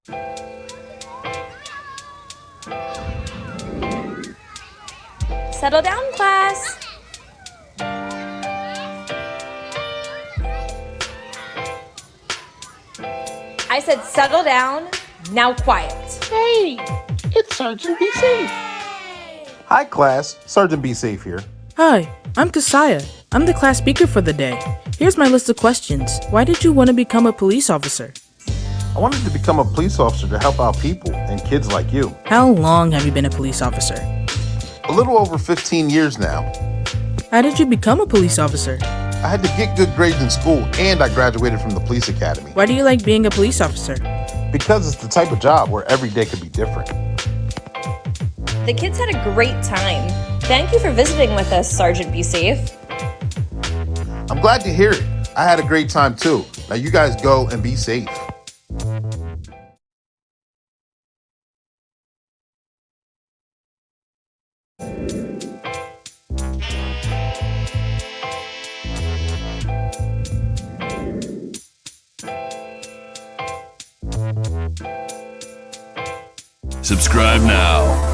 Settle down, class. I said settle down, now quiet. Hey, it's Sergeant Be Safe. Hi, class. Sergeant Be Safe here. Hi, I'm Kasaya. I'm the class speaker for the day. Here's my list of questions. Why did you want to become a police officer? I wanted to become a police officer to help out people and kids like you. How long have you been a police officer? A little over 15 years now. How did you become a police officer? I had to get good grades in school and I graduated from the police academy. Why do you like being a police officer? Because it's the type of job where every day could be different. The kids had a great time. Thank you for visiting with us, Sergeant Be Safe. I'm glad to hear it. I had a great time too. Now you guys go and be safe. Subscribe now.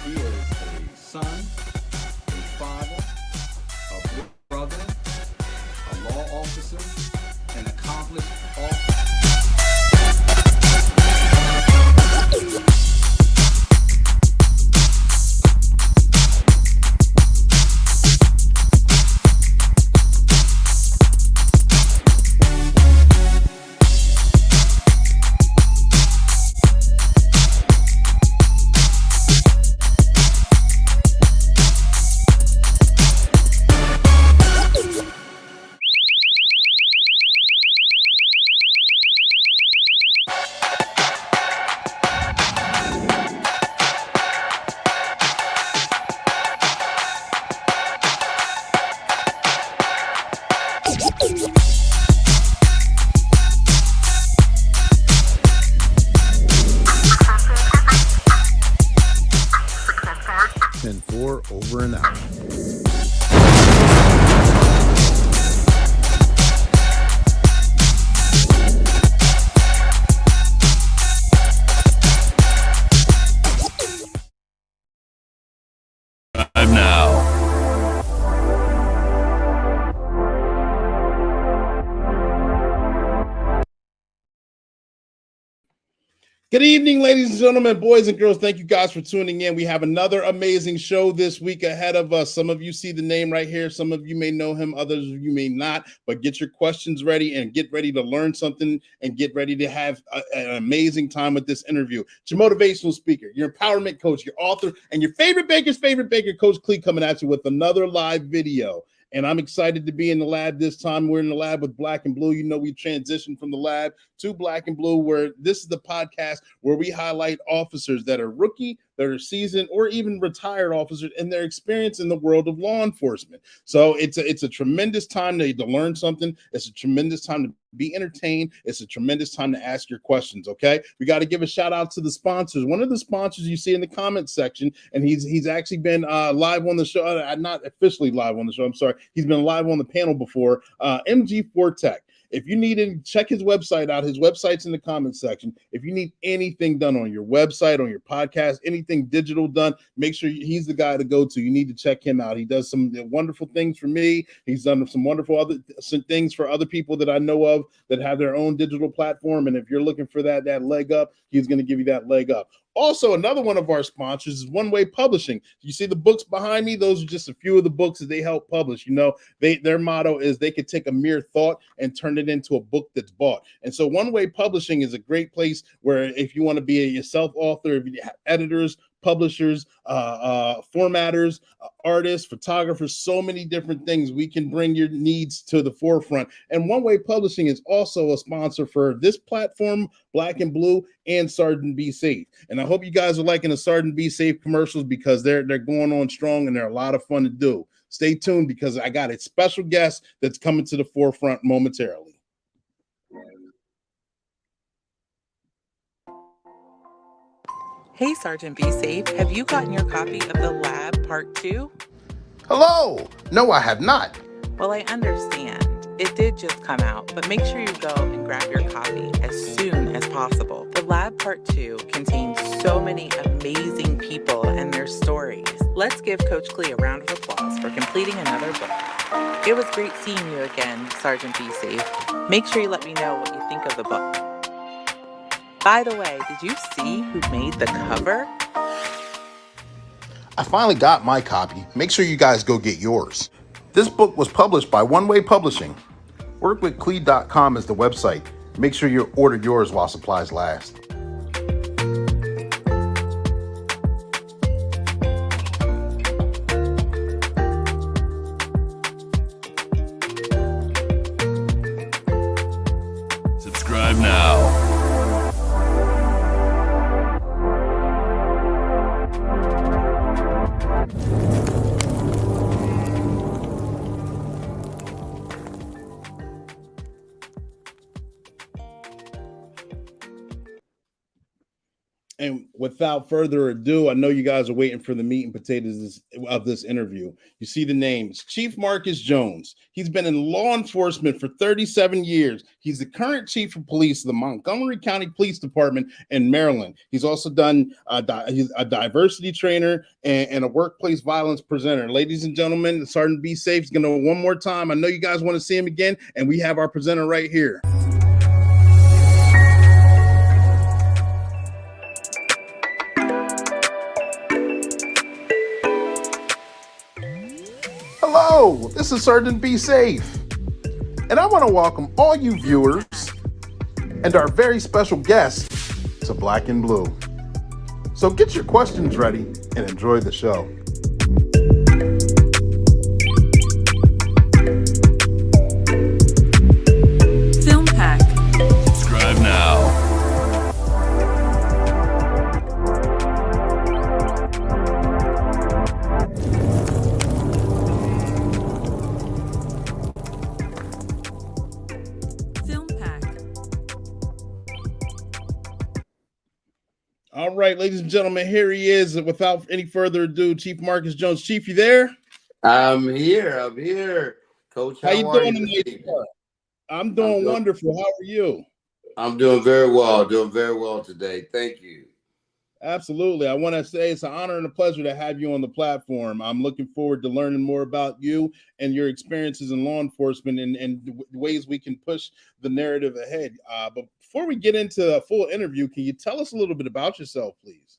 He is a son, a father, a brother, a law officer, an accomplished officer. And 4 over and out. Subscribe now. Good evening, ladies and gentlemen, boys and girls. Thank you guys for tuning in. We have another amazing show this week ahead of us. Some of you see the name right here. Some of you may know him. Others of you may not. But get your questions ready and get ready to learn something and get ready to have an amazing time with this interview. It's your motivational speaker, your empowerment coach, your author, and your favorite baker's favorite baker, Coach Clee, coming at you with another live video. And I'm excited to be in the lab this time. We're in the lab with Black and Blue. You know, we transitioned from the lab to Black and Blue, where this is the podcast where we highlight officers that are rookie, that are seasoned, or even retired officers and their experience in the world of law enforcement. So it's a tremendous time to learn something. It's a tremendous time to be entertained. It's a tremendous time to ask your questions. Okay, we got to give a shout out to the sponsors. One of the sponsors you see in the comments section, and he's actually been live on the show, not officially live on the show. I'm sorry, he's been live on the panel before. MG4 Tech. If you need to check his website out, his website's in the comments section. If you need anything done on your website, on your podcast, anything digital done, make sure he's the guy to go to. You need to check him out. He does some wonderful things for me. He's done some wonderful some things for other people that I know of that have their own digital platform. And if you're looking for that leg up, he's going to give you that leg up. Also, another one of our sponsors is One Way Publishing. You see the books behind me? Those are just a few of the books that they help publish. You know, their motto is they could take a mere thought and turn it into a book that's bought. And so One Way Publishing is a great place where if you want to be a self-author, if you have editors, publishers, formatters, artists, photographers, so many different things. We can bring your needs to the forefront. And One Way Publishing is also a sponsor for this platform, Black and Blue, and Sergeant Be Safe. And I hope you guys are liking the Sergeant Be Safe commercials because they're going on strong and they're a lot of fun to do. Stay tuned because I got a special guest that's coming to the forefront momentarily. Hey, Sergeant Be Safe. Have you gotten your copy of The Lab Part 2? Hello. No, I have not. Well, I understand. It did just come out, but make sure you go and grab your copy as soon as possible. The Lab Part 2 contains so many amazing people and their stories. Let's give Coach Clee a round of applause for completing another book. It was great seeing you again, Sergeant Be Safe. Make sure you let me know what you think of the book. By the way, did you see who made the cover? I finally got my copy. Make sure you guys go get yours. This book was published by One Way Publishing. Workwithclee.com is the website. Make sure you order yours while supplies last. Subscribe now. And without further ado, I know you guys are waiting for the meat and potatoes of this interview. You see the names. Chief Marcus Jones. He's been in law enforcement for 37 years. He's the current chief of police of the Montgomery County Police Department in Maryland. He's also done he's a diversity trainer and a workplace violence presenter. Ladies and gentlemen, Sergeant Be Safe is going to one more time. I know you guys want to see him again, and we have our presenter right here. Hello, this is Sergeant Be Safe. And I want to welcome all you viewers and our very special guest to Black and Blue. So get your questions ready and enjoy the show. Film Pack. Subscribe now. All right, ladies and gentlemen, here he is. Without any further ado, Chief Marcus Jones. Chief, you there? I'm here. Coach, how you doing tonight? I'm doing wonderful. How are you? I'm doing very well today. Thank you. Absolutely. I want to say it's an honor and a pleasure to have you on the platform. I'm looking forward to learning more about you and your experiences in law enforcement and the ways we can push the narrative ahead. But before we get into a full interview, can you tell us a little bit about yourself, please?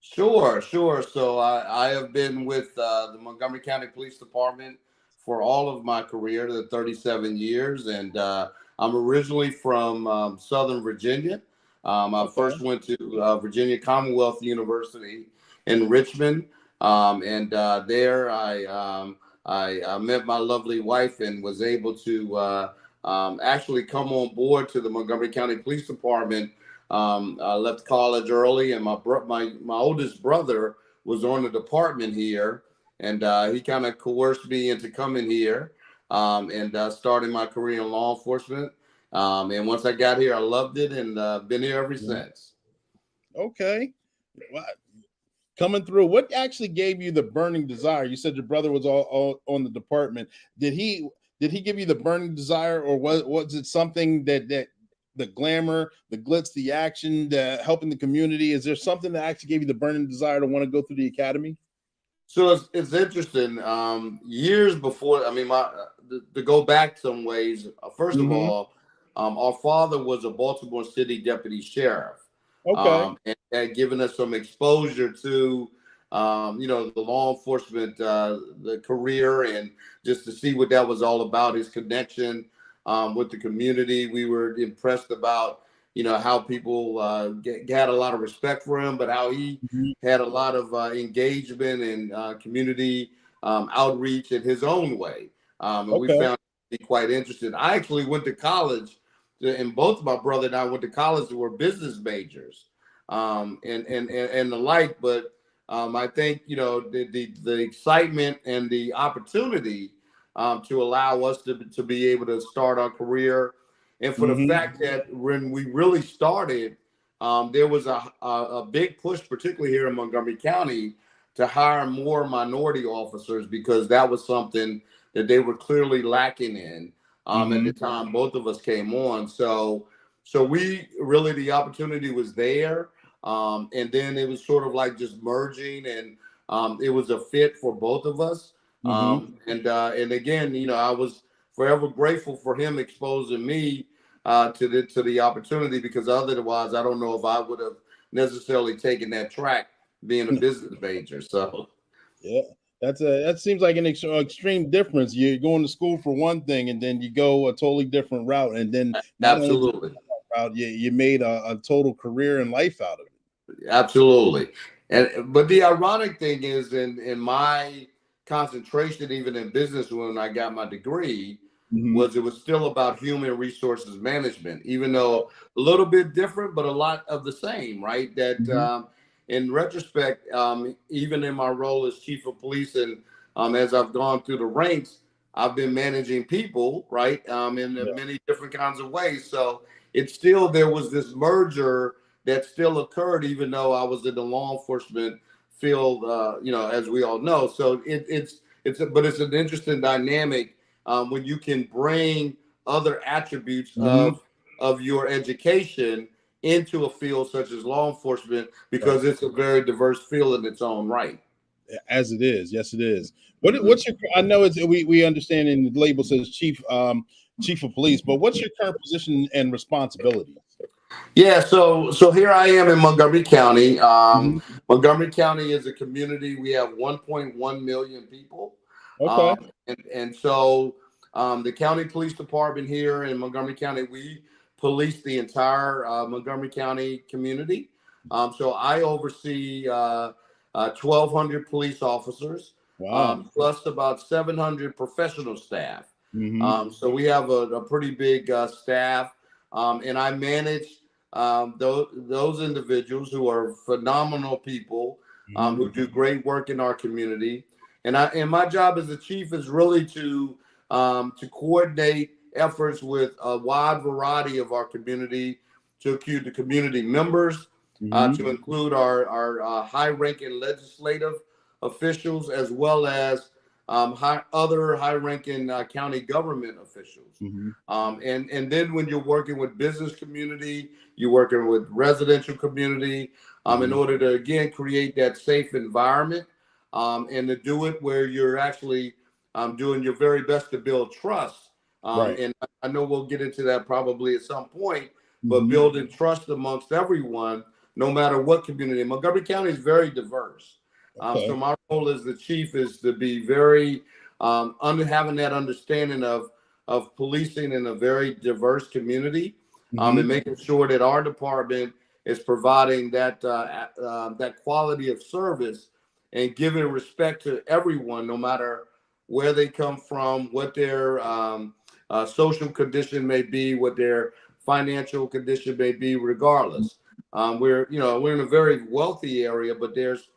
Sure. So I have been with the Montgomery County Police Department for all of my career, the 37 years. And I'm originally from Southern Virginia. I first went to Virginia Commonwealth University in Richmond, and there I I met my lovely wife and was able to actually come on board to the Montgomery County Police Department. I left college early, and my oldest brother was on the department here, and he kind of coerced me into coming here and starting my career in law enforcement. And once I got here, I loved it, and been here ever since. Okay. Well, coming through, what actually gave you the burning desire? You said your brother was all on the department. Did he give you the burning desire, or was it something that the glamour, the glitz, the action, the helping the community? Is there something that actually gave you the burning desire to want to go through the academy? So it's interesting. Years before, I mean, to go back some ways. First of all, our father was a Baltimore City deputy sheriff. Okay. And had given us some exposure to, the law enforcement, the career, and just to see what that was all about, his connection with the community. We were impressed about, how people had a lot of respect for him, but how he had a lot of engagement and community outreach in his own way. And we found it to be quite interesting. I actually went to college, and both my brother and I went to college that were business majors and the like. But I think, the excitement and the opportunity to allow us to be able to start our career. And for the fact that when we really started, there was a big push, particularly here in Montgomery County, to hire more minority officers, because that was something that they were clearly lacking in at the time both of us came on. So we really, the opportunity was there. And then it was sort of like just merging, and it was a fit for both of us. And again, I was forever grateful for him exposing me to the opportunity, because otherwise I don't know if I would have necessarily taken that track being a business major. So yeah, that seems like an extreme difference. You're going to school for one thing, and then you go a totally different route, and then absolutely you made a total career and life out of it. Absolutely. But the ironic thing is, in my concentration, even in business when I got my degree, it was still about human resources management, even though a little bit different, but a lot of the same, right? That in retrospect, even in my role as chief of police, and as I've gone through the ranks, I've been managing people, right, in many different kinds of ways. So it's still, there was this merger that still occurred, even though I was in the law enforcement field, as we all know. So it's an interesting dynamic when you can bring other attributes of your education into a field such as law enforcement, because it's a very diverse field in its own right. As it is, yes, it is. What's your? I know it's we understand in the label says chief of police, but what's your current position and responsibilities? Yeah, so here I am in Montgomery County. Montgomery County is a community. We have 1.1 million people. Okay. And so the county police department here in Montgomery County, we police the entire Montgomery County community. So I oversee 1,200 police officers, plus about 700 professional staff. So we have a pretty big staff. And I manage those individuals who are phenomenal people, who do great work in our community. And my job as the chief is really to coordinate efforts with a wide variety of our community, to include the community members, to include our high-ranking legislative officials, as well as other high-ranking county government officials. And then when you're working with business community, you're working with residential community, in order to, again, create that safe environment, and to do it where you're actually doing your very best to build trust. And I know we'll get into that probably at some point, but building trust amongst everyone, no matter what community. Montgomery County is very diverse. So my role as the chief is to be very having that understanding of policing in a very diverse community, and making sure that our department is providing that quality of service and giving respect to everyone, no matter where they come from, what their social condition may be, what their financial condition may be, regardless. We're in a very wealthy area, but there's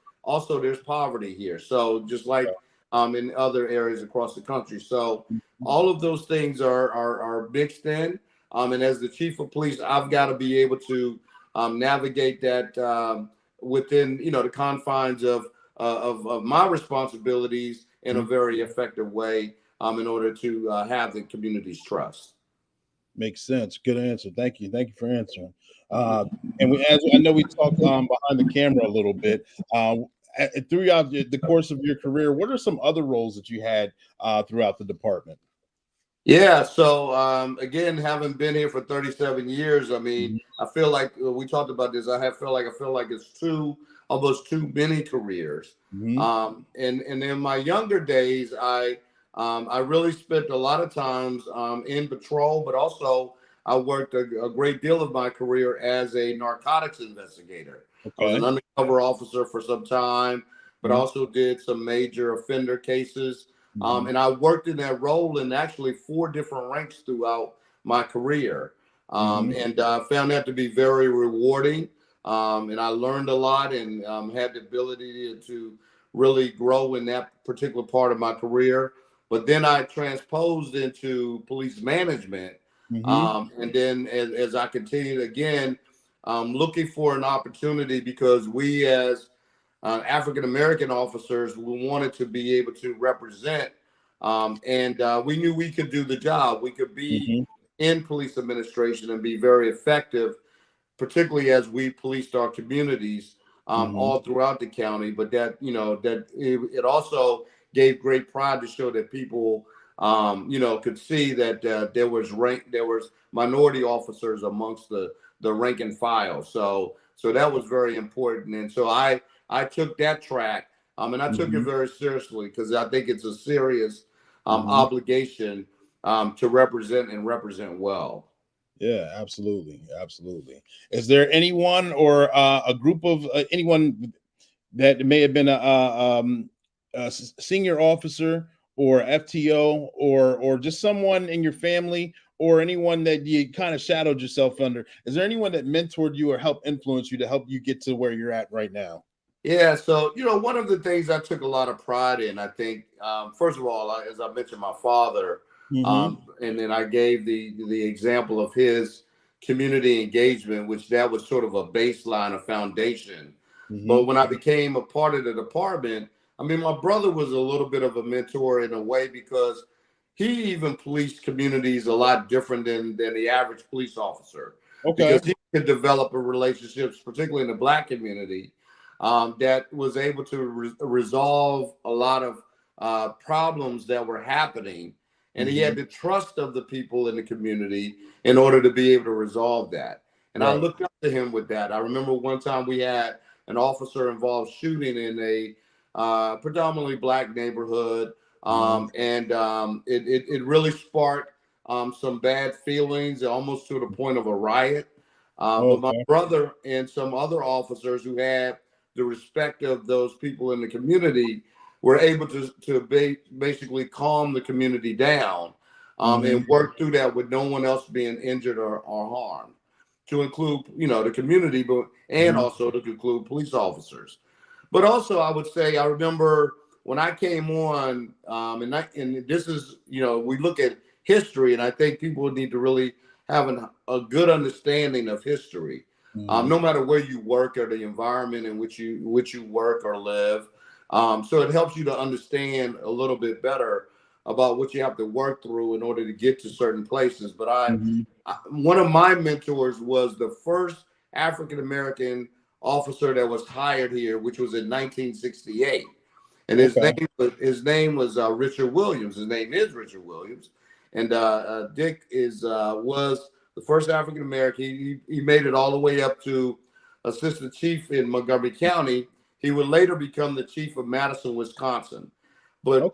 poverty here. So just like in other areas across the country. So all of those things are mixed in. And as the chief of police, I've got to be able to navigate that within the confines of my responsibilities in a very effective way in order to have the community's trust. Makes sense. Good answer. Thank you. Thank you for answering. And as I know, we talked behind the camera a little bit. Throughout the course of your career, what are some other roles that you had throughout the department? Yeah. So again, having been here for 37 years, I mean, I feel like we talked about this. I feel like it's almost too many careers. And in my younger days, I really spent a lot of times in patrol, but also I worked a great deal of my career as a narcotics investigator. I was an undercover officer for some time, but also did some major offender cases. And I worked in that role in actually 4 different ranks throughout my career. And I found that to be very rewarding. And I learned a lot and had the ability to really grow in that particular part of my career. But then I transposed into police management. And then as I continued again, looking for an opportunity, because we as African-American officers, we wanted to be able to represent, and we knew we could do the job. We could be in police administration and be very effective, particularly as we policed our communities all throughout the county. But that it also gave great pride to show that people could see that there was minority officers amongst the rank and file. So that was very important. And so I took that track and I took it very seriously, because I think it's a serious obligation to represent well. Yeah, absolutely. Absolutely. Is there anyone or a group of anyone that may have been a senior officer or FTO or just someone in your family or anyone that you kind of shadowed yourself under? Is there anyone that mentored you or helped influence you to help you get to where you're at right now? Yeah, so one of the things I took a lot of pride in, I think, first of all, as I mentioned, my father, and then I gave the example of his community engagement, which that was sort of a baseline, a foundation. But when I became a part of the department, I mean, my brother was a little bit of a mentor in a way, because he even policed communities a lot different than the average police officer. Because he could develop relationships, particularly in the Black community, that was able to resolve a lot of problems that were happening. And he had the trust of the people in the community in order to be able to resolve that. And I looked up to him with that. I remember one time we had an officer involved shooting in a predominantly Black neighborhood. And it really sparked some bad feelings, almost to the point of a riot. But my brother and some other officers who had the respect of those people in the community were able to basically calm the community down and work through that with no one else being injured or harmed, to include, the community, and also to include police officers. But also, I would say, I remember when I came on, and this is, we look at history, and I think people need to really have a good understanding of history, no matter where you work or the environment in which you work or live. So it helps you to understand a little bit better about what you have to work through in order to get to certain places. But one of my mentors was the first African-American officer that was hired here, which was in 1968. And his name was Richard Williams. His name is Richard Williams. And Dick was the first African-American. He made it all the way up to assistant chief in Montgomery County. He would later become the chief of Madison, Wisconsin. But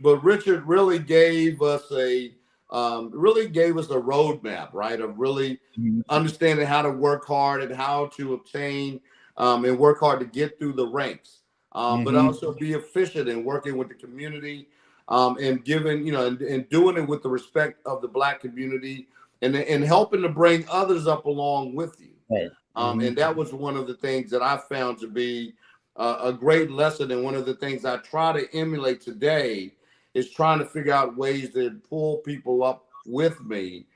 Richard really gave us a roadmap, right, of really understanding how to work hard and how to obtain and work hard to get through the ranks, but also be efficient in working with the community and giving, and doing it with the respect of the Black community, and helping to bring others up along with you. Right. And that was one of the things that I found to be a great lesson. And one of the things I try to emulate today is trying to figure out ways to pull people up with me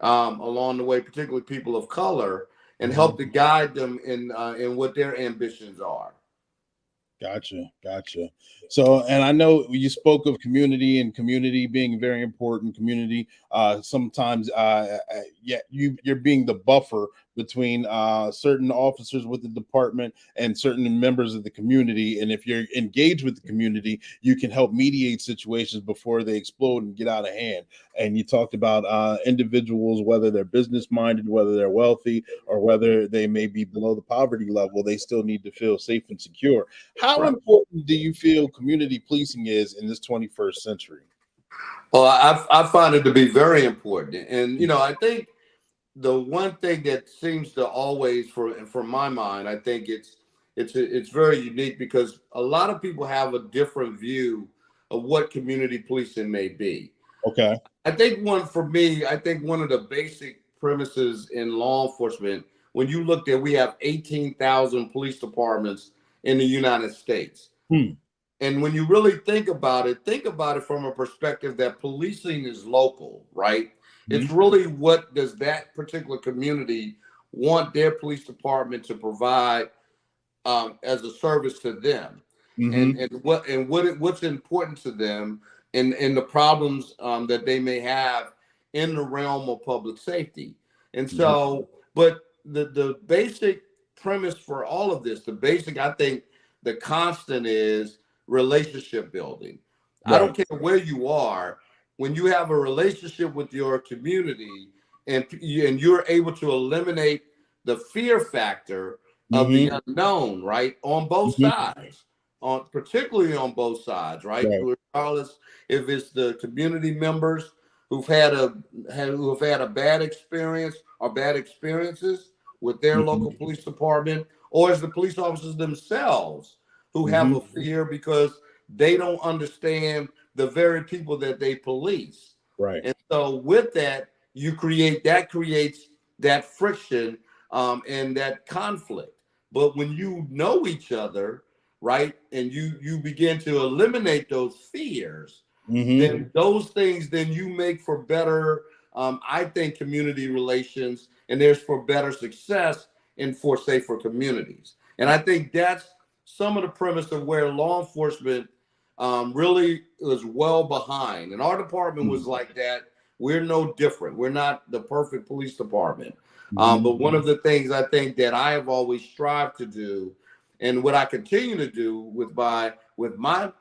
along the way, particularly people of color, and help to guide them in what their ambitions are. Gotcha. So, and I know you spoke of community and community being very important. Community, sometimes, you're being the buffer between certain officers with the department and certain members of the community. And if you're engaged with the community, you can help mediate situations before they explode and get out of hand. And you talked about individuals, whether they're business minded, whether they're wealthy, or whether they may be below the poverty level, they still need to feel safe and secure. How important do you feel community policing is in this 21st century? Well, I find it to be very important. And, I think the one thing that seems to always, from my mind, I think it's very unique because a lot of people have a different view of what community policing may be. Okay. I think one of the basic premises in law enforcement, when you look at, we have 18,000 police departments in the United States. And when you really think about it from a perspective that policing is local, right? It's really, what does that particular community want their police department to provide as a service to them, and what's important to them, and the problems that they may have in the realm of public safety. And so, but the basic premise for all of this, I think the constant is relationship building. Right. I don't care where you are. When you have a relationship with your community and you're able to eliminate the fear factor of the unknown, right? On both sides, particularly on both sides, right? Regardless if it's the community members who've had a bad experience or bad experiences with their local police department, or as the police officers themselves who have a fear because they don't understand the very people that they police. Right. And so with that, creates that friction and that conflict. But when you know each other, right, and you begin to eliminate those fears, then those things, then you make for better, I think, community relations, and there's for better success and for safer communities. And I think that's some of the premise of where law enforcement really was well behind. And our department was like that. We're no different. We're not the perfect police department. But one of the things I think that I have always strived to do, and what I continue to do with my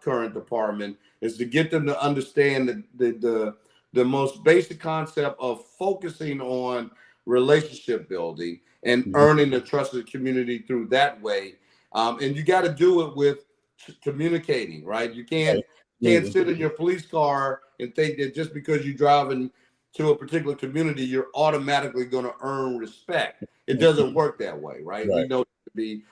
current department, is to get them to understand the most basic concept of focusing on relationship building and earning the trust of the community through that way. And you got to do it with communicating, right? You can't sit in your police car and think that just because you're driving to a particular community, you're automatically going to earn respect. It doesn't work that way, right? We know it to be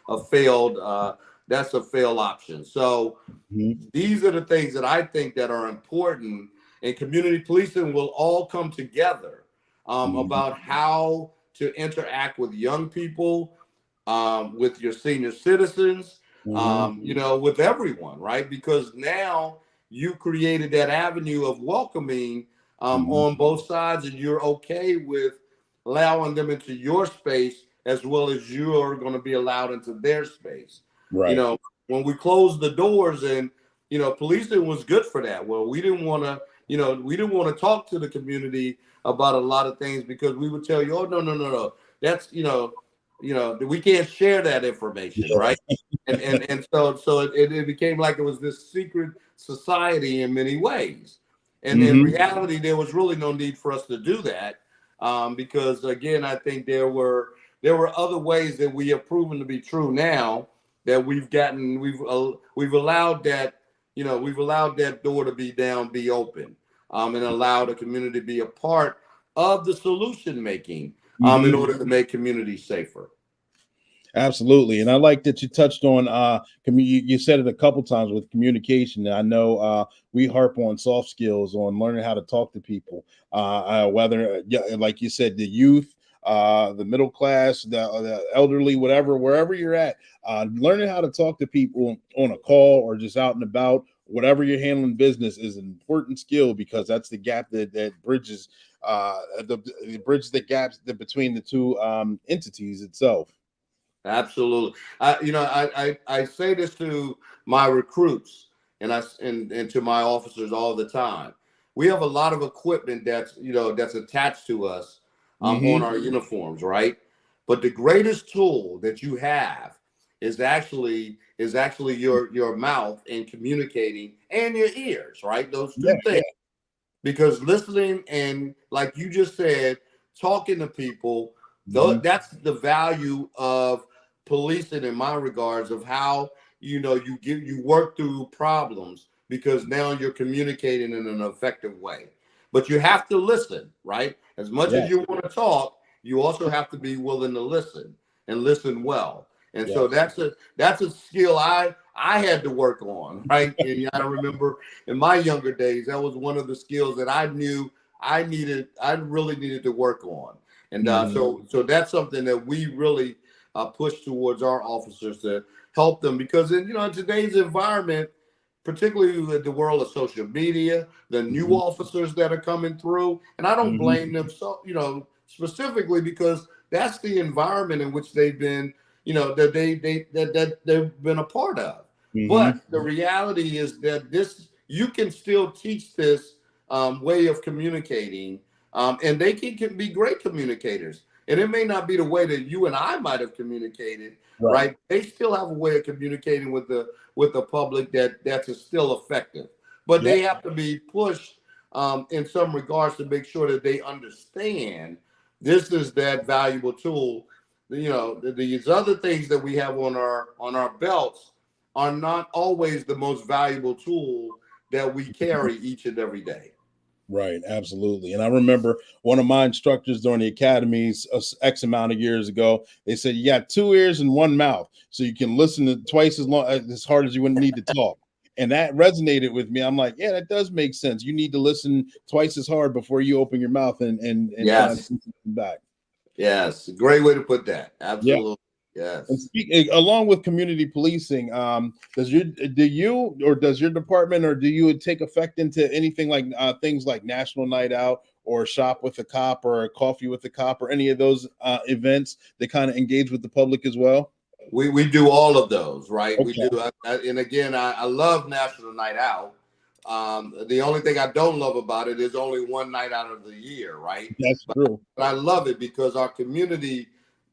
that's a failed option. So these are the things that I think that are important, and community policing will all come together about how to interact with young people, with your senior citizens, with everyone, right? Because now you created that avenue of welcoming on both sides, and you're okay with allowing them into your space as well as you are going to be allowed into their space. Right. When we closed the doors, and policing was good for that. Well, we didn't want to talk to the community about a lot of things because we would tell you, oh, no, that's we can't share that information, right? and so it became like it was this secret society in many ways. And in reality, there was really no need for us to do that because, again, I think there were other ways that we have proven to be true now that we've allowed that door to be open and allow the community to be a part of the solution making in order to make communities safer. Absolutely. And I like that you touched on you said it a couple times with communication. I know we harp on soft skills, on learning how to talk to people, whether like you said, the youth, the middle class, the elderly, whatever, wherever you're at, learning how to talk to people on a call or just out and about, whatever you're handling business, is an important skill, because that's the gap that bridges the gaps between the two entities itself. Absolutely. I say this to my recruits and to my officers all the time. We have a lot of equipment that's attached to us on our uniforms, right? But the greatest tool that you have is actually your mouth and communicating, and your ears, right? Those two things. Because listening and, like you just said, talking to people, that's the value of policing, in my regards, of how you work through problems, because now you're communicating in an effective way. But you have to listen, right? As much as you want to talk, you also have to be willing to listen, and listen well. And so that's a skill I had to work on, right? And I remember in my younger days, that was one of the skills that I knew I really needed to work on. And so that's something that we really push towards our officers, to help them, because in today's environment, particularly with the world of social media, the new officers that are coming through, and I don't blame them specifically, because that's the environment in which they've been, that they've been a part of. But the reality is that you can still teach this way of communicating, and they can be great communicators. And it may not be the way that you and I might have communicated, right? They still have a way of communicating with the public that's still effective. But they have to be pushed in some regards to make sure that they understand this is that valuable tool. These other things that we have on our belts are not always the most valuable tool that we carry each and every day. Right, absolutely. And I remember one of my instructors during the academies X amount of years ago, they said, you got 2 ears and 1 mouth, so you can listen to twice as hard as you would need to talk. And that resonated with me. I'm like, yeah, that does make sense. You need to listen twice as hard before you open your mouth and back. Yes, great way to put that. Absolutely. Yeah. Yes. And along with community policing, does your department, or do you take effect into anything like things like National Night Out, or Shop with a Cop, or Coffee with a Cop, or any of those events that kind of engage with the public as well? We do all of those, right? Okay. We do. And again, I love National Night Out. The only thing I don't love about it is only one night out of the year, right? That's true. But I love it because our community,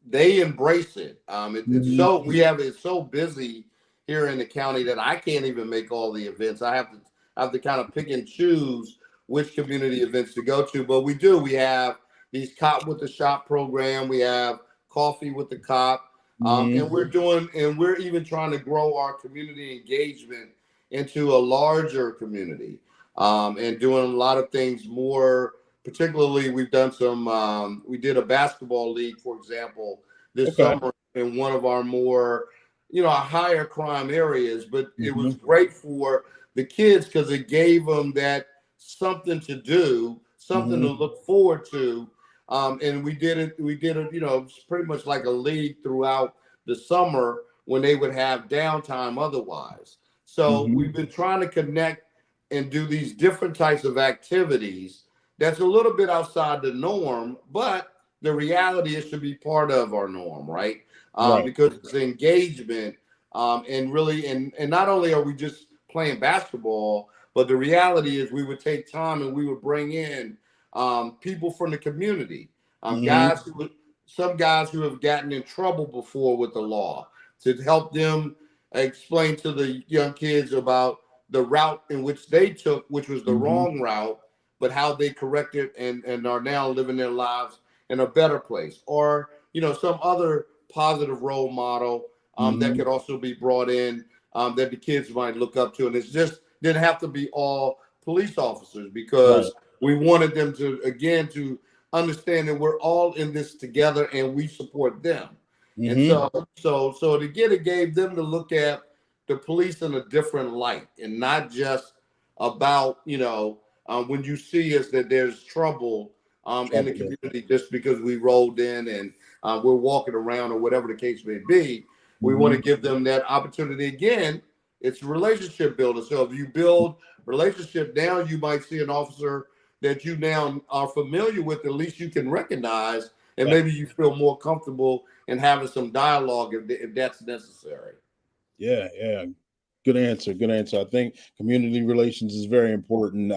they embrace it. It's so busy here in the county that I can't even make all the events. I have to kind of pick and choose which community events to go to. But we do. We have these Cop with the Shop program. We have Coffee with the Cop. And we're even trying to grow our community engagement into a larger community, and doing a lot of things more. Particularly, we've done we did a basketball league, for example, this summer in one of our more, higher crime areas. But it was great for the kids because it gave them that something to do, something to look forward to. And we did it, pretty much like a league throughout the summer when they would have downtime otherwise. So we've been trying to connect and do these different types of activities that's a little bit outside the norm, but the reality is to be part of our norm, right? Because it's engagement, and not only are we just playing basketball, but the reality is we would take time and we would bring in people from the community, some guys who have gotten in trouble before with the law, to help them explain to the young kids about the route in which they took, which was the wrong route, but how they corrected and are now living their lives in a better place. Or, some other positive role model that could also be brought in that the kids might look up to. And it's just didn't have to be all police officers, because we wanted them to understand that we're all in this together and we support them. And so again, it gave them to look at the police in a different light, and not just about, when you see us that there's trouble in the community just because we rolled in and we're walking around or whatever the case may be. We want to give them that opportunity again. It's relationship building. So if you build relationship, now you might see an officer that you now are familiar with, at least you can recognize, and maybe you feel more comfortable in having some dialogue if that's necessary. Yeah. Good answer. I think community relations is very important,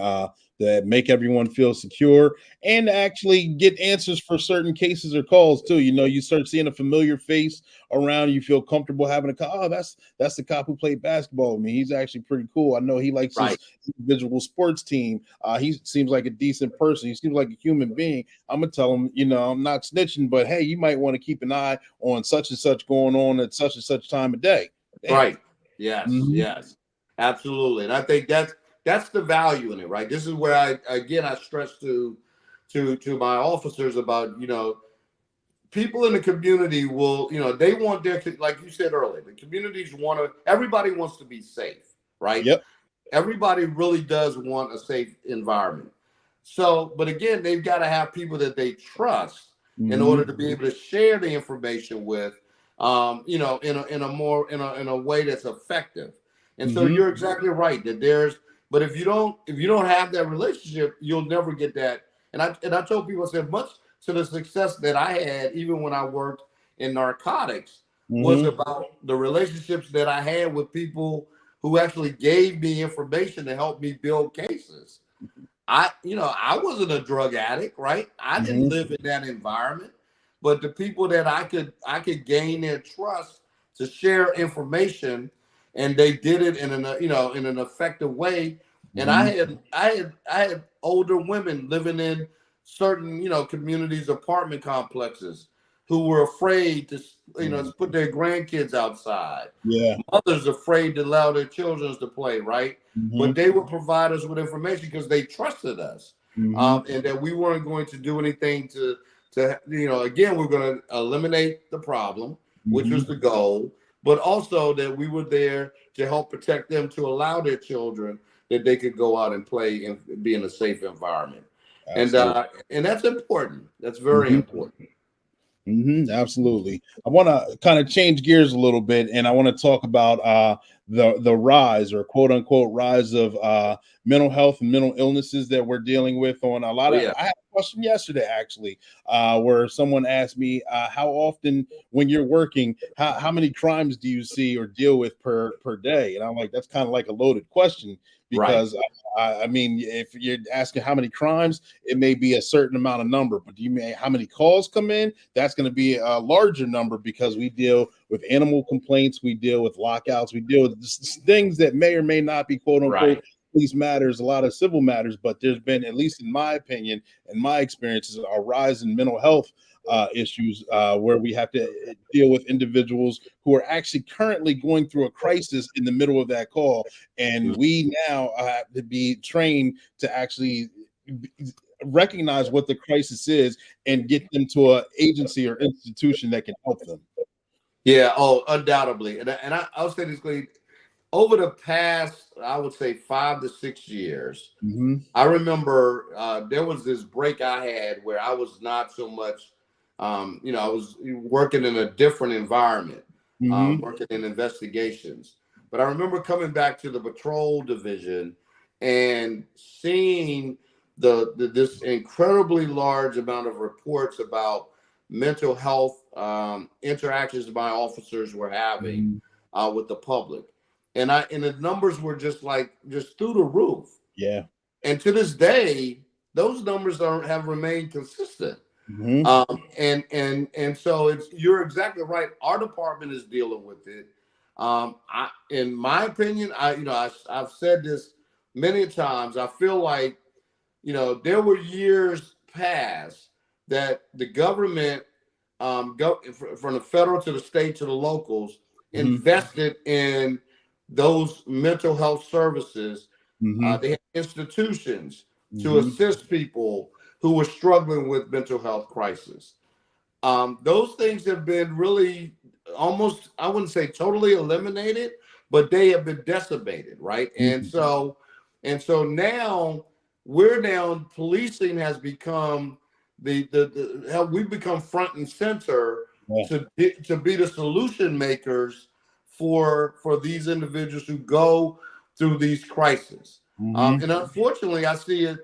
that make everyone feel secure and actually get answers for certain cases or calls too. You start seeing a familiar face around, you feel comfortable having a call. Oh, that's the cop who played basketball with me. He's actually pretty cool. I know he likes his individual sports team. He seems like a decent person. He seems like a human being. I'm gonna tell him, I'm not snitching, but hey, you might want to keep an eye on such and such going on at such and such time of day. Right. Yes. Yes. Absolutely. And I think that's the value in it, right? This is where I stress to my officers about, people in the community will, they want like you said earlier, the communities everybody wants to be safe, right? Yep. Everybody really does want a safe environment. So, but again, they've got to have people that they trust in order to be able to share the information with, in a way that's effective. And so you're exactly right that but if you don't have that relationship, you'll never get that. And I told people, I said, much to the success that I had, even when I worked in narcotics, was about the relationships that I had with people who actually gave me information to help me build cases. I wasn't a drug addict, right? I didn't live in that environment, but the people that I could gain their trust to share information, and they did it in an effective way. And I had older women living in certain, communities, apartment complexes, who were afraid to, put their grandkids outside. Yeah. Mothers afraid to allow their children to play, right? But they would provide us with information because they trusted us, and that we weren't going to do anything to again, we're going to eliminate the problem, which was the goal, but also that we were there to help protect them, to allow their children that they could go out and play and be in a safe environment. Absolutely. And that's important. That's very important. Absolutely. I want to kind of change gears a little bit, and I want to talk about the rise, or quote unquote rise, of mental health and mental illnesses that we're dealing with on a lot of. I had a question yesterday, actually, where someone asked me, how often when you're working, how many crimes do you see or deal with per day? And I'm like, that's kind of like a loaded question, because I mean, if you're asking how many crimes, it may be a certain amount of number, but how many calls come in? That's going to be a larger number, because we deal with animal complaints, we deal with lockouts, we deal with things that may or may not be quote unquote police matters, a lot of civil matters. But there's been, at least in my opinion and my experiences, a rise in mental health issues, where we have to deal with individuals who are actually currently going through a crisis in the middle of that call. And we now have to be trained to actually recognize what the crisis is and get them to an agency or institution that can help them. Yeah, undoubtedly. And I'll say this, Cleve, over the past, I would say 5 to 6 years, I remember there was this break I had where I was not so much, I was working in a different environment, working in investigations. But I remember coming back to the patrol division and seeing this incredibly large amount of reports about mental health interactions my officers were having with the public. And the numbers were just through the roof. Yeah. And to this day, those numbers have remained consistent. And so you're exactly right. Our department is dealing with it. In my opinion, I've said this many times. I feel like, there were years past that the government, from the federal to the state to the locals, invested in those mental health services. They had institutions to assist people who were struggling with mental health crisis. Those things have been really almost, I wouldn't say totally eliminated, but they have been decimated, right? And so now policing has become the how we've become front and center to be the solution makers for these individuals who go through these crises. And unfortunately, I see it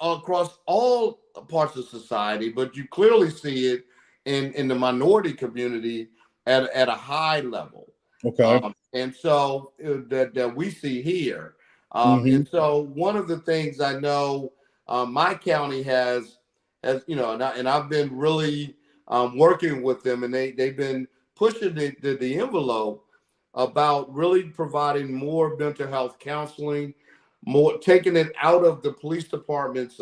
across all parts of society, but you clearly see it in the minority community at a high level. Okay. And so that we see here. And so one of the things I know my county has and I've been really working with them, and they've been pushing the envelope about really providing more mental health counseling, more taking it out of the police department's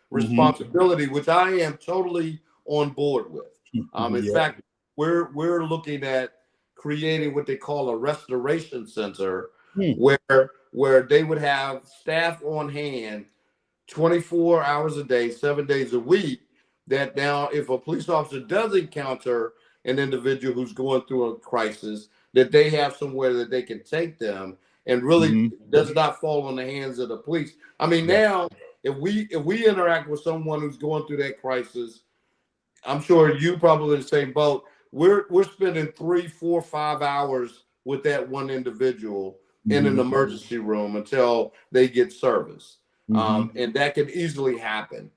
responsibility, which I am totally on board with. In fact, we're looking at creating what they call a restoration center, where they would have staff on hand 24 hours a day, 7 days a week. That now, if a police officer does encounter an individual who's going through a crisis, that they have somewhere that they can take them, and really does not fall on the hands of the police. I mean, now if we interact with someone who's going through that crisis, I'm sure you probably in the same boat. We're spending 3, 4, 5 hours with that one individual in an emergency room until they get service, and that can easily happen.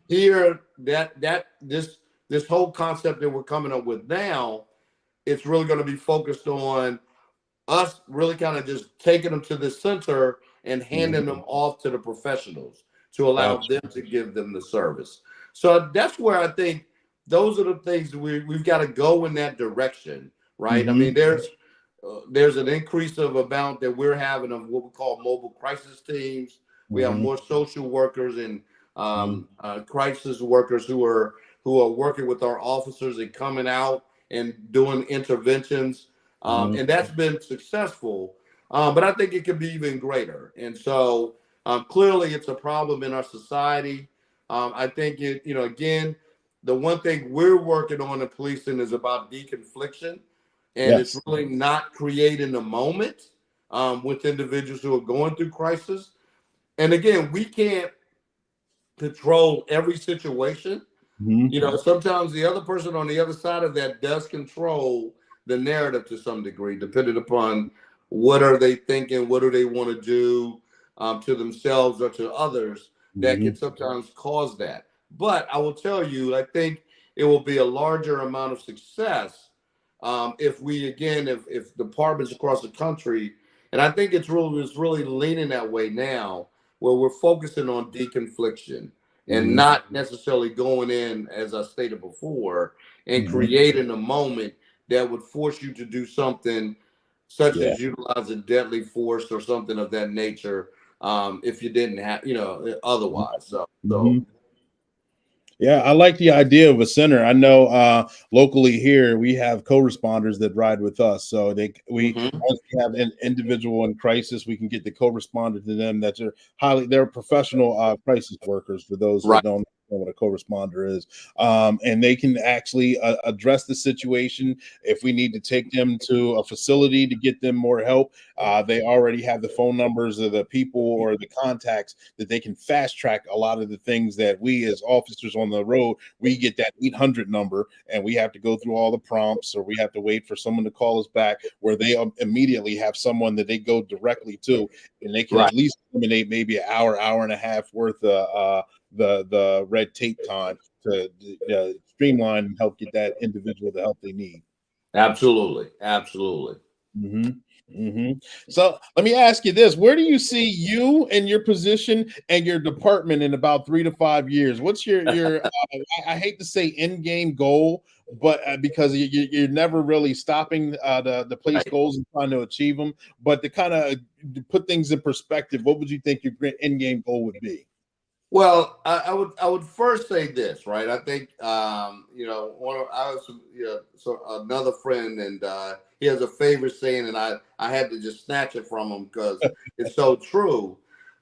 Here, this whole concept that we're coming up with now, it's really going to be focused on us really kind of just taking them to the center and handing them off to the professionals to allow them to give them the service. So that's where I think those are the things we've got to go in that direction, right? I mean, there's an increase of amount that we're having of what we call mobile crisis teams. We have more social workers and crisis workers who are working with our officers and coming out and doing interventions. And that's been successful, but I think it could be even greater. And so clearly it's a problem in our society. I think again, the one thing we're working on in policing is about deconfliction, and it's really not creating a moment with individuals who are going through crisis. And again, we can't control every situation. Sometimes the other person on the other side of that does control the narrative to some degree, depending upon what are they thinking, what do they want to do to themselves or to others, that can sometimes cause that. But I will tell you, I think it will be a larger amount of success if departments across the country, and I think it's really leaning that way now, where we're focusing on deconfliction and not necessarily going in, as I stated before, and creating a moment that would force you to do something such as utilize a deadly force or something of that nature if you didn't have, otherwise. So. Yeah, I like the idea of a center. I know locally here we have co-responders that ride with us. So once we have an individual in crisis, we can get the co-responder to them. They're professional crisis workers, for those who don't know what a co-responder is. And they can actually address the situation. If we need to take them to a facility to get them more help, they already have the phone numbers of the people or the contacts that they can fast track a lot of the things that we as officers on the road, we get that 800 number and we have to go through all the prompts, or we have to wait for someone to call us back, where they immediately have someone that they go directly to, and they can at least eliminate maybe an hour and a half worth of the red tape time to streamline and help get that individual the help they need. Absolutely. So let me ask you this: where do you see you and your position and your department in about 3 to 5 years? What's your I hate to say end game goal, but because you're never really stopping the place goals and trying to achieve them, but to kind of put things in perspective, what would you think your end game goal would be? Well, I would first say this, right? I think another friend, and he has a favorite saying, and I had to just snatch it from him because it's so true.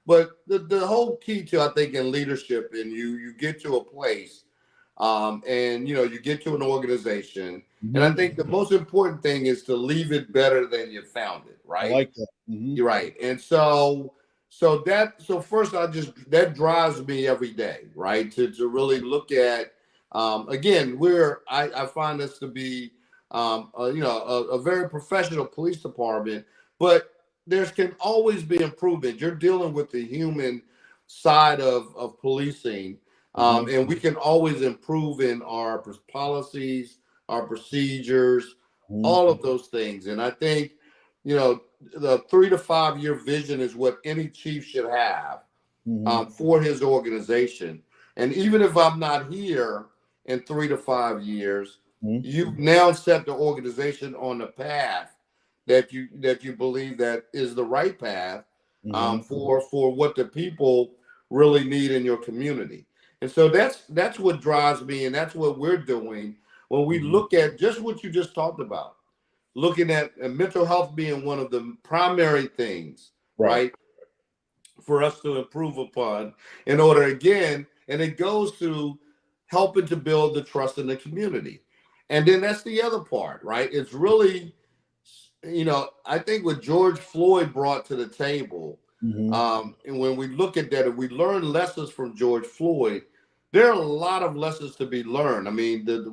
But the whole key to, I think, in leadership, and you get to a place, and you get to an organization, And I think the most important thing is to leave it better than you found it, right? I like that. Mhm. You're right. And so first that drives me every day, right? To really look at again, I find this to be a very professional police department, but there can always be improvement. You're dealing with the human side of policing, and we can always improve in our policies, our procedures, all of those things. And I think, the 3 to 5 year vision is what any chief should have for his organization. And even if I'm not here in 3 to 5 years, you've now set the organization on the path that you believe that is the right path for what the people really need in your community. And so that's what drives me, and that's what we're doing when we look at just what you just talked about, looking at mental health being one of the primary things, right, for us to improve upon in order, again, and it goes to helping to build the trust in the community. And then that's the other part, right? It's really, I think what George Floyd brought to the table, and when we look at that, and we learn lessons from George Floyd, there are a lot of lessons to be learned. I mean, the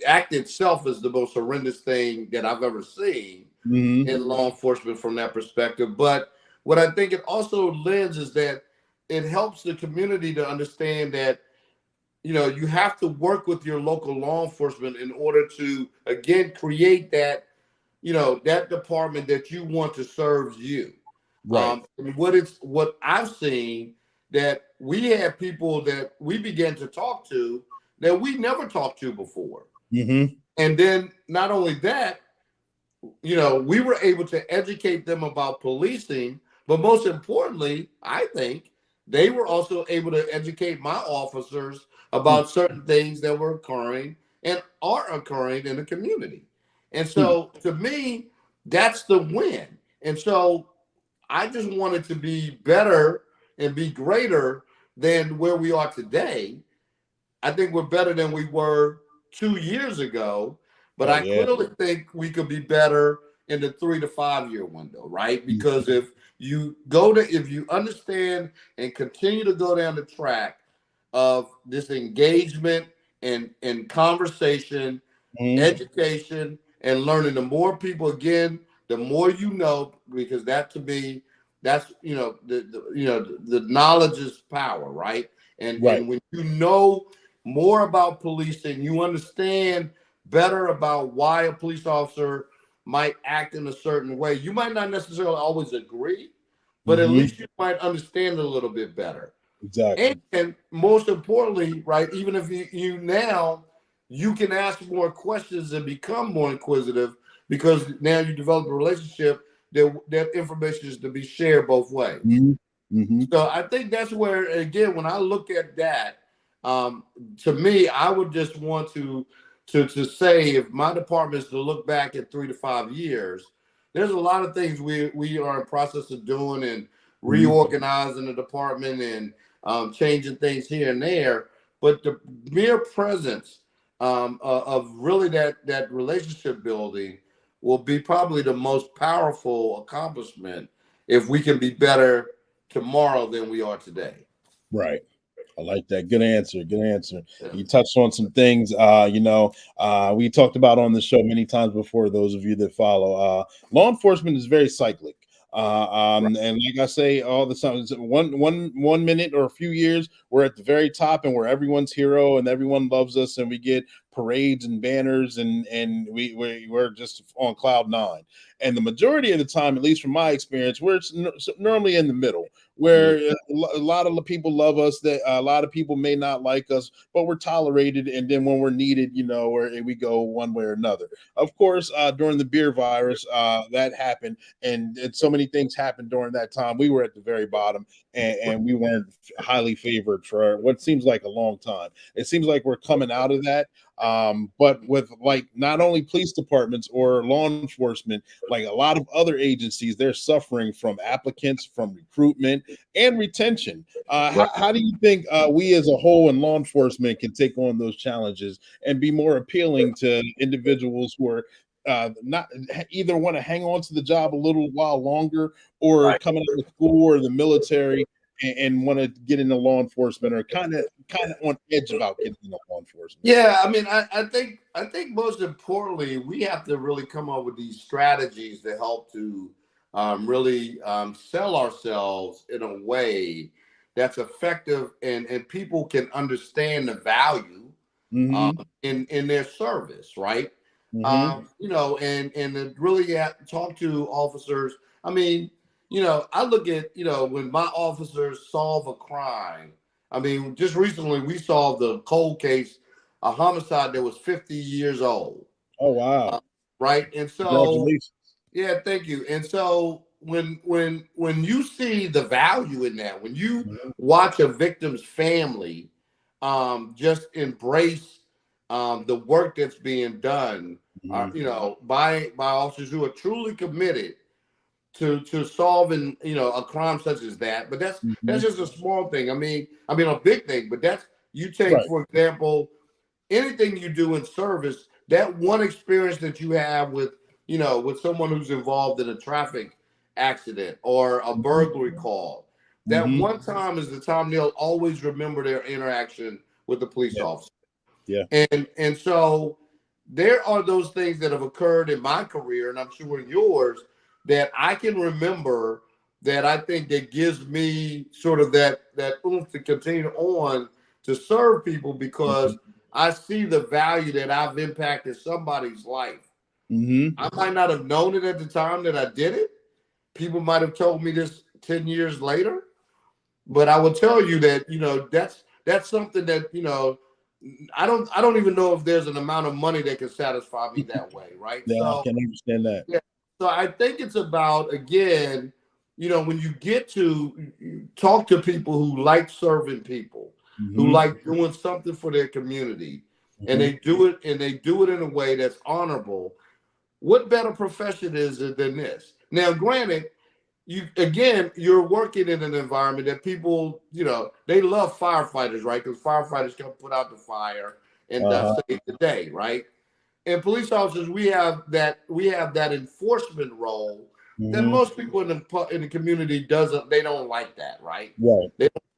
act itself is the most horrendous thing that I've ever seen in law enforcement from that perspective. But what I think it also lends is that it helps the community to understand that, you have to work with your local law enforcement in order to, again, create that, that department that you want to serve you. And what I've seen, that we have people that we began to talk to that we never talked to before. And then not only that, we were able to educate them about policing, but most importantly, I think they were also able to educate my officers about certain things that were occurring and are occurring in the community. And so to me, that's the win. And so I just wanted to be better and be greater than where we are today. I think we're better than we were 2 years ago, but I clearly think we could be better in the 3 to 5 year window, right? Because if you understand and continue to go down the track of this engagement and conversation, education, and learning, the more people, again, the more you know, because that to me, that's the knowledge is power, right? And when you know more about policing, you understand better about why a police officer might act in a certain way. You might not necessarily always agree, but at least you might understand it a little bit better. Exactly. And most importantly, right, even if you can ask more questions and become more inquisitive, because now you develop a relationship that information is to be shared both ways. So I think that's where, again, when I look at that, to me, I would just want to say, if my department is to look back at 3 to 5 years, there's a lot of things we are in process of doing and reorganizing the department and changing things here and there. But the mere presence of really that relationship building will be probably the most powerful accomplishment if we can be better tomorrow than we are today. Right. I like that. Good answer. Good answer. You touched on some things, we talked about on the show many times before, those of you that follow. Law enforcement is very cyclic. And like I say all the time, one minute or a few years, we're at the very top and we're everyone's hero and everyone loves us and we get parades and banners and we're just on cloud nine. And the majority of the time, at least from my experience, we're normally in the middle, where a lot of the people love us, that a lot of people may not like us, but we're tolerated. And then when we're needed, we go one way or another. Of course, during the beer virus, that happened, and so many things happened during that time. We were at the very bottom, and we weren't highly favored for what seems like a long time. It seems like we're coming out of that. But with like not only police departments or law enforcement, like a lot of other agencies, they're suffering from applicants, from recruitment and retention. How do you think we as a whole in law enforcement can take on those challenges and be more appealing to individuals who are not either want to hang on to the job a little while longer, or coming out of school or the military and want to get into law enforcement, or kind of on edge about getting into law enforcement? Yeah, I mean, I think most importantly, we have to really come up with these strategies to help to really sell ourselves in a way that's effective and people can understand the value in their service, right? You know, and to really talk to officers. I mean, you know, I look at, you know, when my officers solve a crime. I mean, just recently we solved a cold case, a homicide that was 50 years old. Oh, wow. Right. And so, congratulations. Yeah, thank you. And so when you see the value in that, when you watch a victim's family just embrace the work that's being done, you know, by officers who are truly committed to solving, you know, a crime such as that. But that's just a small thing. I mean a big thing, but that's, you take, for example, anything you do in service, that one experience that you have with, you know, with someone who's involved in a traffic accident or a burglary call, that one time is the time they'll always remember their interaction with the police officer. Yeah. And so there are those things that have occurred in my career, and I'm sure in yours, that I can remember, that I think that gives me sort of that oomph to continue on to serve people, because I see the value that I've impacted somebody's life. I might not have known it at the time that I did it. People might have told me this 10 years later, but I will tell you that, you know, that's something that, you know, I don't even know if there's an amount of money that can satisfy me that way, right? Yeah, so, I can understand that. Yeah. So I think it's about, again, you know, when you get to talk to people who like serving people, who like doing something for their community, and they do it in a way that's honorable. What better profession is it than this? Now, granted, you're working in an environment that people, you know, they love firefighters, right? Because firefighters can put out the fire and save the day, right? And police officers, we have that enforcement role that most people in the community they don't like that, right? Right.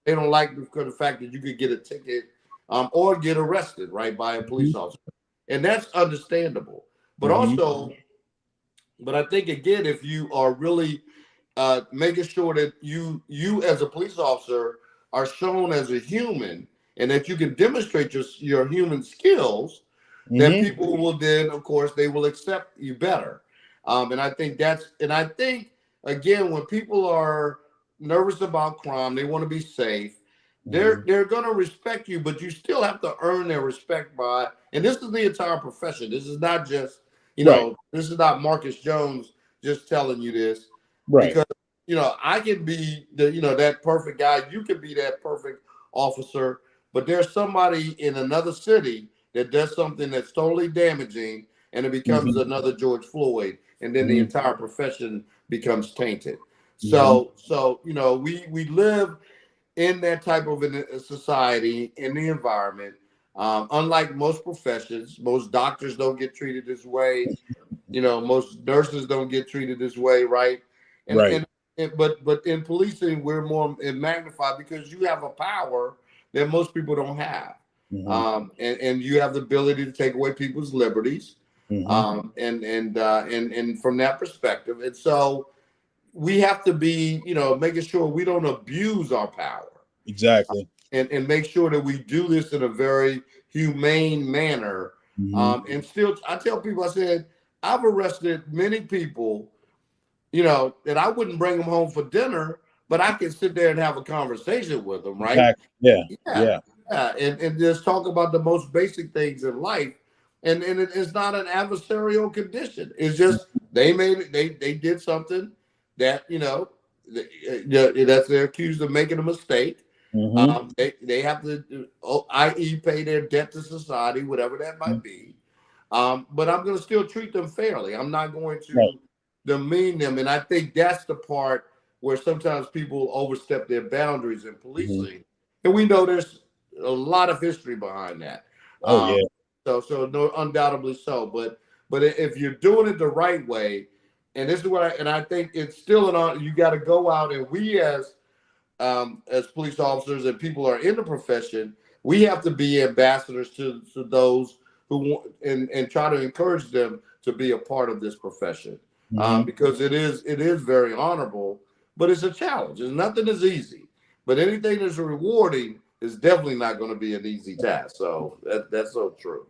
They don't like the fact that you could get a ticket or get arrested, right, by a police officer, and that's understandable. But also, but I think, again, if you are really making sure that you as a police officer are shown as a human, and that you can demonstrate your human skills, then people will then, of course, they will accept you better. And I think again, when people are nervous about crime, they want to be safe, they're going to respect you, but you still have to earn their respect by, and this is the entire profession. This is not just, you know, this is not Marcus Jones just telling you this. Right. Because, you know, I can be that perfect guy. You can be that perfect officer, but there's somebody in another city that does something that's totally damaging, and it becomes another George Floyd, and then the entire profession becomes tainted. So you know, we live in that type of a society, in the environment. Unlike most professions, most doctors don't get treated this way. You know, most nurses don't get treated this way, right? But in policing, we're more magnified because you have a power that most people don't have. And you have the ability to take away people's liberties, and from that perspective, and so we have to be, you know, making sure we don't abuse our power. Exactly. And make sure that we do this in a very humane manner. And still, I tell people, I said, I've arrested many people, you know, that I wouldn't bring them home for dinner, but I can sit there and have a conversation with them, right? Exactly. Yeah. And just talk about the most basic things in life. And it's not an adversarial condition. It's just they did something that, you know, that's they're accused of making a mistake. Mhm. They have to, i.e., pay their debt to society, whatever that might be. But I'm going to still treat them fairly. I'm not going Right. to demean them, and I think that's the part where sometimes people overstep their boundaries in policing, and we know there's a lot of history behind that. Oh yeah. So no, undoubtedly so. But if you're doing it the right way, and this is what I think it's still an honor. You got to go out, and we as police officers and people who are in the profession, we have to be ambassadors to those who want and try to encourage them to be a part of this profession, because it is very honorable, but it's a challenge. It's nothing is easy, but anything that's rewarding is definitely not going to be an easy task. So that's so true.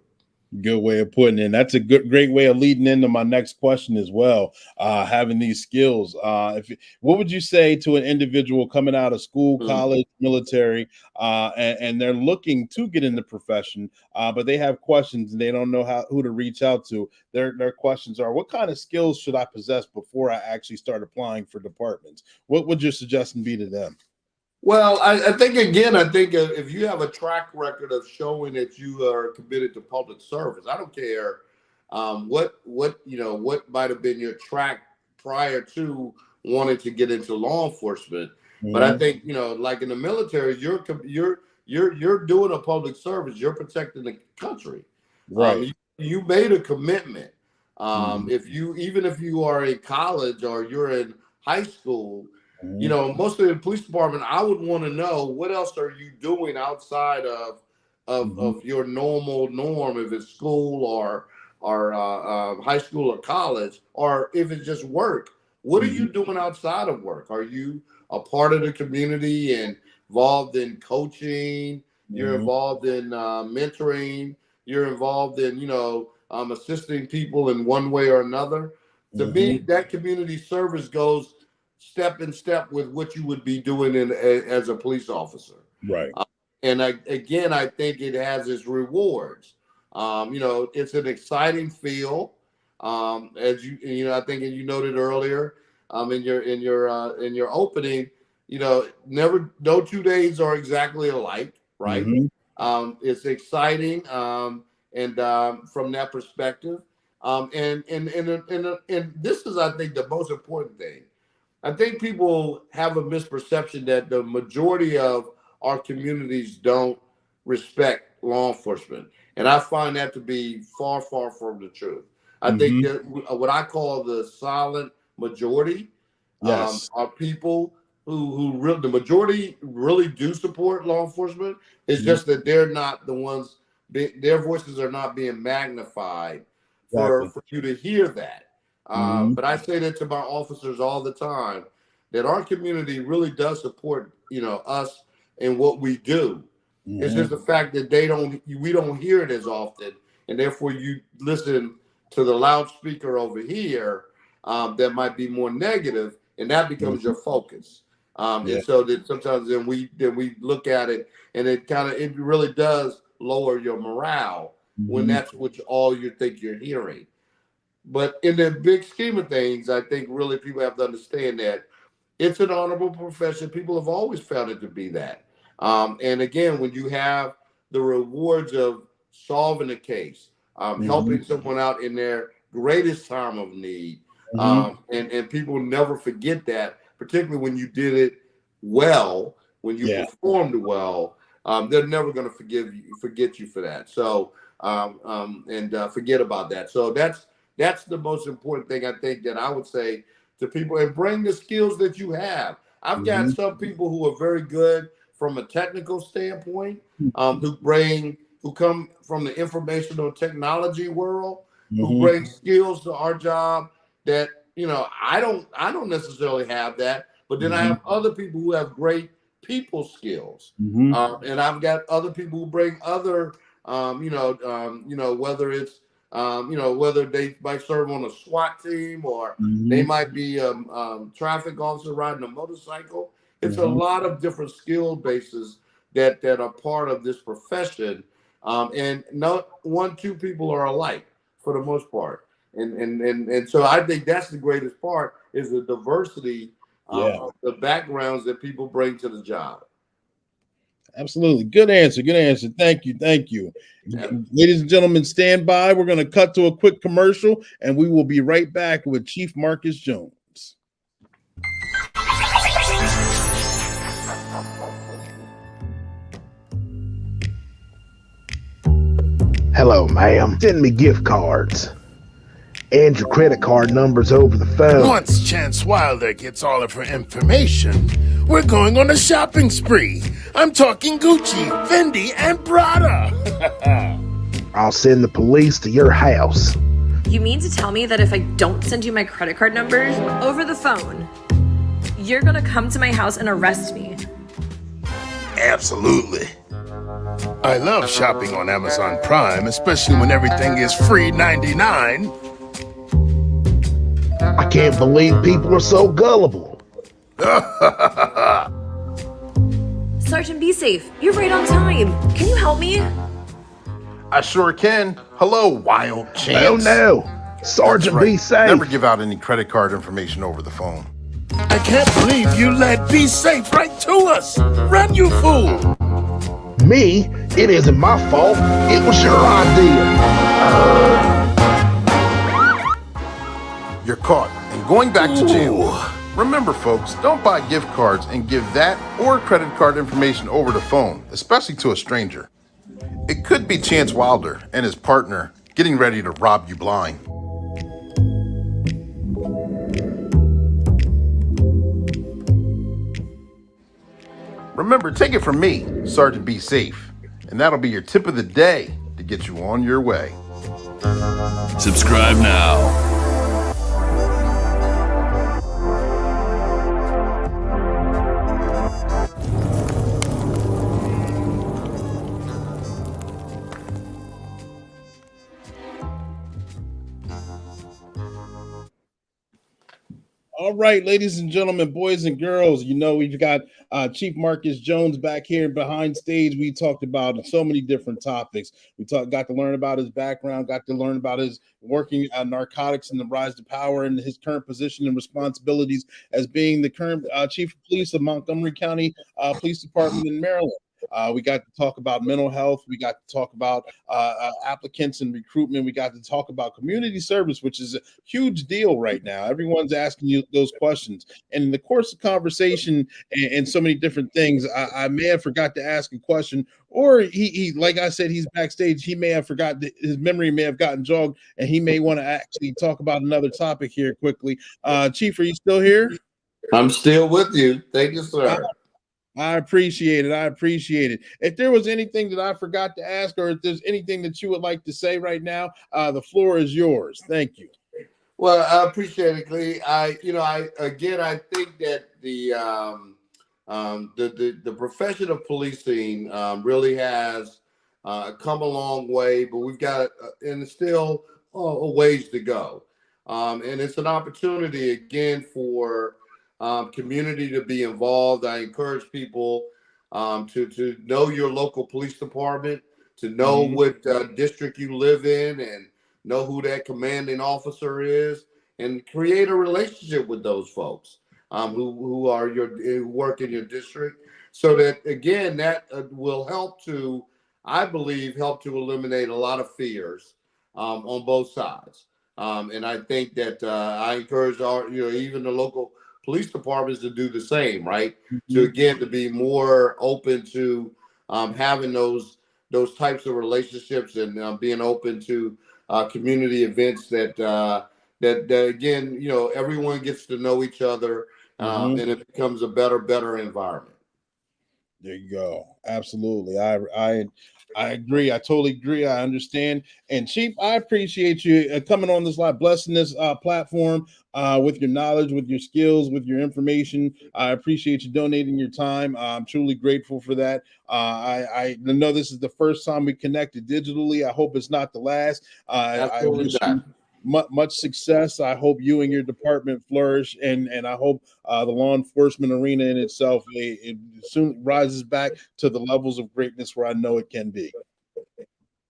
Good way of putting it. That's a great way of leading into my next question as well. Having these skills. What would you say to an individual coming out of school, college, military, and they're looking to get in the profession, but they have questions and they don't know who to reach out to? Their questions are, what kind of skills should I possess before I actually start applying for departments? What would your suggestion be to them? Well, I think if you have a track record of showing that you are committed to public service, I don't care what might have been your track prior to wanting to get into law enforcement. But I think, like in the military, you're doing a public service. You're protecting the country. Right. You made a commitment. If you are in college or you're in high school. Most of the police department, I would want to know, what else are you doing outside of your normal norm, if it's school or high school or college, or if it's just work. What are you doing outside of work? Are you a part of the community and involved in coaching? You're involved in mentoring. You're involved in assisting people in one way or another. To me, that community service goes step in step with what you would be doing as a police officer. Right. And I think it has its rewards. It's an exciting field. As I think you noted earlier, in your opening, no 2 days are exactly alike, right? It's exciting, and from that perspective, and this is, I think, the most important thing. I think people have a misperception that the majority of our communities don't respect law enforcement. And I find that to be far, far from the truth. I think that what I call the silent majority are people who the majority really do support law enforcement. It's just that they're not the ones, their voices are not being magnified for you to hear that. But I say that to my officers all the time, that our community really does support, us and what we do. It's just the fact that we don't hear it as often, and therefore you listen to the loudspeaker over here that might be more negative, and that becomes your focus. And so that sometimes then we look at it, and it really does lower your morale when that's all you think you're hearing. But in the big scheme of things, I think really people have to understand that it's an honorable profession. People have always found it to be that. And again, when you have the rewards of solving a case, helping someone out in their greatest time of need, and people never forget that, particularly when you did it well, when you performed well, they're never going to forget you for that. So, forget about that. So that's the most important thing, I think, that I would say to people, and bring the skills that you have. I've got some people who are very good from a technical standpoint, who come from the informational technology world, who bring skills to our job that, I don't necessarily have that, but then I have other people who have great people skills. And I've got other people who bring other, whether it's, whether they might serve on a SWAT team or they might be a traffic officer riding a motorcycle. It's a lot of different skill bases that are part of this profession. And not 1-2 people are alike for the most part. And so I think that's the greatest part, is the diversity Yeah. of the backgrounds that people bring to the job. Absolutely. Good answer. Good answer. Thank you. Thank you. Yeah. Ladies and gentlemen, stand by. We're going to cut to a quick commercial and we will be right back with Chief Marcus Jones. Hello, ma'am. Send me gift cards and your credit card numbers over the phone. Once Chance Wilder gets all of her information, we're going on a shopping spree. I'm talking Gucci, Fendi, and Prada. I'll send the police to your house. You mean to tell me that if I don't send you my credit card numbers over the phone, you're gonna come to my house and arrest me? Absolutely. I love shopping on Amazon Prime, especially when everything is free 99. I can't believe people are so gullible. Sergeant, be safe. You're right on time. Can you help me? I sure can. Hello, Wild Chance. Oh no, Sergeant, That's right. be safe. Never give out any credit card information over the phone. I can't believe you led Be Safe right to us. Run, you fool. Me? It isn't my fault. It was your idea. You're caught and going back to jail. Remember, folks, don't buy gift cards and give that or credit card information over the phone, especially to a stranger. It could be Chance Wilder and his partner getting ready to rob you blind. Remember, take it from me, Sergeant Be Safe, and that'll be your tip of the day to get you on your way. Subscribe now. All right, ladies and gentlemen, boys and girls, you know, we've got Chief Marcus Jones back here behind stage. We talked about so many different topics. Got to learn about his background, got to learn about his working narcotics and the rise to power and his current position and responsibilities as being the current Chief of Police of Montgomery County Police Department in Maryland. We got to talk about mental health. We got to talk about applicants and recruitment. We got to talk about community service, which is a huge deal right now. Everyone's asking you those questions. And in the course of conversation and so many different things, I may have forgot to ask a question, or he like I said, he's backstage. He may have forgotten, his memory may have gotten jogged, and he may want to actually talk about another topic here quickly. Chief, are you still here? I'm still with you. Thank you, sir. I appreciate it. I appreciate it. If there was anything that I forgot to ask, or if there's anything that you would like to say right now, the floor is yours. Thank you. Well, I appreciate it, Clee. I think that the profession of policing really has come a long way, but we've got and it's still a ways to go. And it's an opportunity again for community to be involved. I encourage people to know your local police department, to know what district you live in, and know who that commanding officer is, and create a relationship with those folks who work in your district, so that again that will help to, I believe, eliminate a lot of fears on both sides. And I think that I encourage even the local police departments to do the same, right? To be more open to having those types of relationships and being open to community events that again, everyone gets to know each other and it becomes a better environment. There you go. Absolutely. I agree. I totally agree. I understand. And Chief, I appreciate you coming on this live, blessing this platform with your knowledge, with your skills, with your information. I appreciate you donating your time. I'm truly grateful for that. I know this is the first time we connected digitally. I hope it's not the last. I wish you much success. I hope you and your department flourish, and I hope the law enforcement arena in itself it soon rises back to the levels of greatness where I know it can be.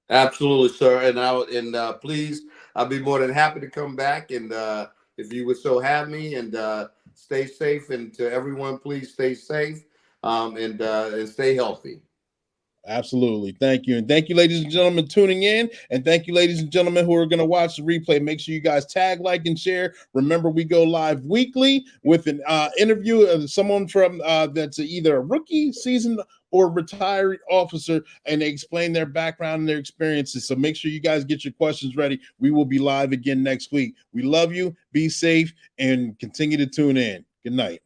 Absolutely, sir. And please, I'll be more than happy to come back, and if you would so have me, and stay safe, and to everyone, please stay safe and stay healthy. Absolutely. Thank you. And thank you, ladies and gentlemen, tuning in. And thank you, ladies and gentlemen, who are going to watch the replay. Make sure you guys tag, like, and share. Remember, we go live weekly with an interview of someone from that's either a rookie, seasoned, or retired officer, and they explain their background and their experiences. So make sure you guys get your questions ready. We will be live again next week. We love you. Be safe and continue to tune in. Good night.